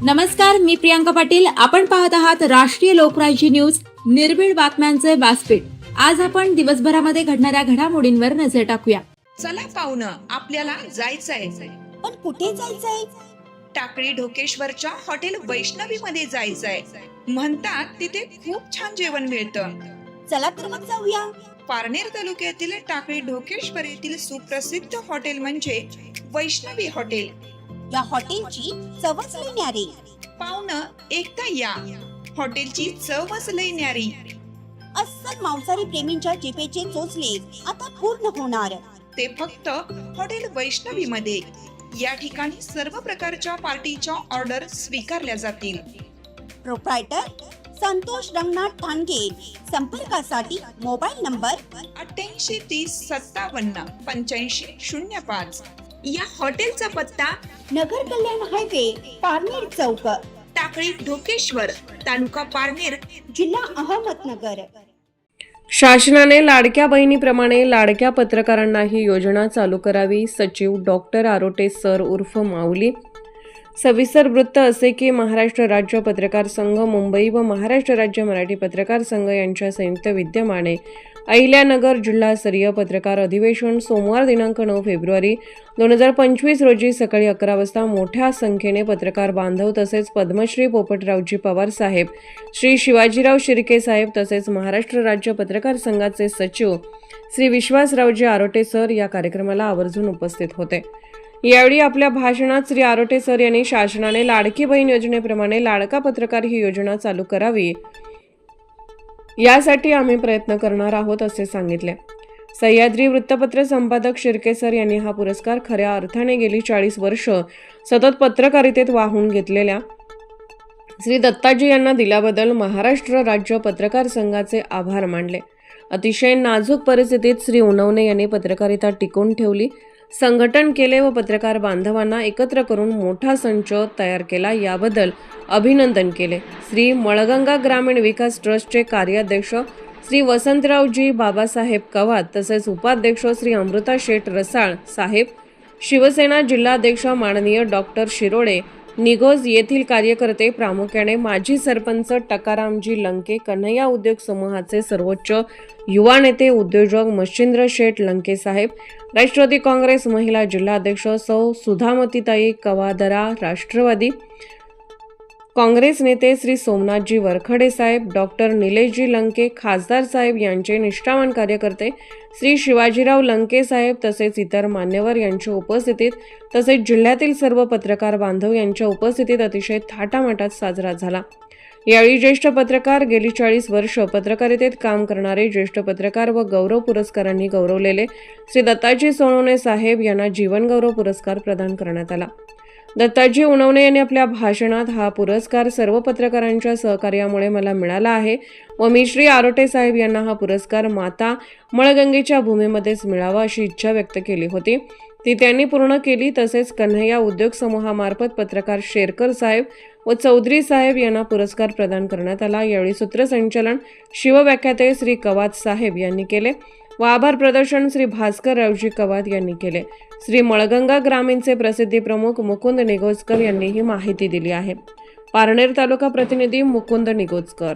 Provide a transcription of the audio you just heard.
नमस्कार, मी प्रियांका पाटील. आपण पाहत आहात राष्ट्रीय लोकराज्य न्यूज, निर्भीड बातम्यांचे व्यासपीठ. आज आपण दिवसभरामध्ये घडणाऱ्या घडामोडींवर नजर टाकूया. चला पाहुणं, आपल्याला जायचंय. पण कुठे जायचंय? टाकळी ढोकेश्वरच्या हॉटेल वैष्णवी मध्ये जायचंय. म्हणतात तिथे खूप छान जेवण मिळतं. चला तर मग जाऊया. पारनेर तालुक्यातील टाकळी ढोकेश्वर येथील सुप्रसिद्ध हॉटेल म्हणजे वैष्णवी हॉटेल. या हॉटेलची चवच लई न्यारी. पाहुणं, एकदा या. हॉटेलची चवच लई न्यारी. अस्सल मांसाहारी प्रेमींच्या जिभेचे चोचले आता पूर्ण होणार. ते फक्त हॉटेल वैष्णवी मध्ये. या ठिकाणी सर्व प्रकारच्या पार्टीच्या ऑर्डर स्वीकारल्या जातील. प्रोप्रायटर संतोष रंगनाथ ठाणगे. संपर्कासाठी मोबाईल नंबर 8830578505. या हॉटेलचा पत्ता नगर कल्याण हायवे, पारनेर चौक, टाकळी ढोकेश्वर, तालुका पारनेर, जिल्हा अहमदनगर. शासनाने लाडक्या बहिणीप्रमाणे लाडक्या पत्रकारांना ही योजना चालू करावी. सचिव डॉक्टर आरोटे सर उर्फ माऊली. सविस्तर वृत्त असे की महाराष्ट्र राज्य पत्रकार संघ मुंबई व महाराष्ट्र राज्य मराठी पत्रकार संघ यांच्या संयुक्त विद्यमाने अहिल्यानगर जिल्हास्तरीय पत्रकार अधिवेशन सोमवार दिनांक 9 फेब्रुवारी 2025 रोजी सकाळी 11 वाजता मोठ्या संख्येने पत्रकार बांधव तसेच पद्मश्री पोपटरावजी पवार साहेब, श्री शिवाजीराव शिर्के साहेब तसेच महाराष्ट्र राज्य पत्रकार संघाचे सचिव श्री विश्वासरावजी आरोटे सर या कार्यक्रमाला आवर्जून उपस्थित होते. यावेळी आपल्या भाषणात श्री आरोटे सर यांनी शासनाने लाडकी बहीण योजनेप्रमाणे लाडका पत्रकार ही योजना चालू करावी, यासाठी आम्ही प्रयत्न करणार आहोत असे सांगितले. सह्याद्री वृत्तपत्र संपादक शिर्के सर यांनी हा पुरस्कार खऱ्या अर्थाने गेली 40 वर्ष सतत पत्रकारितेत वाहून घेतलेल्या श्री दत्ताजी यांना दिल्याबद्दल महाराष्ट्र राज्य पत्रकार संघाचे आभार मानले. अतिशय नाजूक परिस्थितीत श्री उनवणे यांनी पत्रकारिता टिकवून ठेवली, संघटन केले व पत्रकार बांधवांना एकत्र करून मोठा संच तयार केला, याबद्दल अभिनंदन केले. श्री मळगंगा ग्रामीण विकास ट्रस्टचे कार्याध्यक्ष श्री वसंतरावजी बाबासाहेब कवात तसेच उपाध्यक्ष श्री अमृता शेठ रसाळ साहेब, शिवसेना जिल्हाध्यक्ष माननीय डॉक्टर शिरोळे, निघोज येथील कार्यकर्ते, प्रामुख्याने माजी सरपंच टकारामजी लंके, कन्हैया उद्योग समूहाचे सर्वोच्च युवा नेते उद्योजक मच्छिंद्र शेठ लंके साहेब, राष्ट्रवादी काँग्रेस महिला जिल्हाध्यक्ष सौ सुधामतीताई कवादरा, राष्ट्रवादी काँग्रेस नेते श्री सोमनाथजी वरखडे साहेब, डॉक्टर निलेशजी लंके, खासदार साहेब यांचे निष्ठावान कार्यकर्ते श्री शिवाजीराव लंके साहेब तसेच इतर मान्यवर यांच्या उपस्थितीत तसेच जिल्ह्यातील सर्व पत्रकार बांधव यांच्या उपस्थितीत अतिशय थाटामाटात साजरा झाला. यावेळी ज्येष्ठ पत्रकार, गेली 40 वर्ष पत्रकारितेत काम करणारे ज्येष्ठ पत्रकार व गौरव पुरस्कारांनी गौरवलेले श्री दत्ताजी सोनवणे साहेब यांना जीवनगौरव पुरस्कार प्रदान करण्यात आला. दत्ताजी उनवणे यांनी आपल्या भाषणात हा पुरस्कार सर्व पत्रकारांच्या सहकार्यामुळे मला मिळाला आहे व मी श्री आरोटे साहेब यांना हा पुरस्कार माता मळगंगेच्या भूमीमध्येच मिळावा अशी इच्छा व्यक्त केली होती, ती त्यांनी पूर्ण केली. तसेच कन्हैया उद्योग समूहामार्फत पत्रकार शेरकर साहेब व चौधरी साहेब यांना पुरस्कार प्रदान करण्यात आला. यावेळी सूत्रसंचालन शिवव्याख्याते श्री कवात साहेब यांनी केले व आभार प्रदर्शन श्री भास्कर रावजी कवात यांनी केले. श्री मळगंगा ग्रामीणचे प्रसिद्धी प्रमुख मुकुंद निगोजकर यांनी ही माहिती दिली आहे. पारनेर तालुका प्रतिनिधी मुकुंद निगोजकर.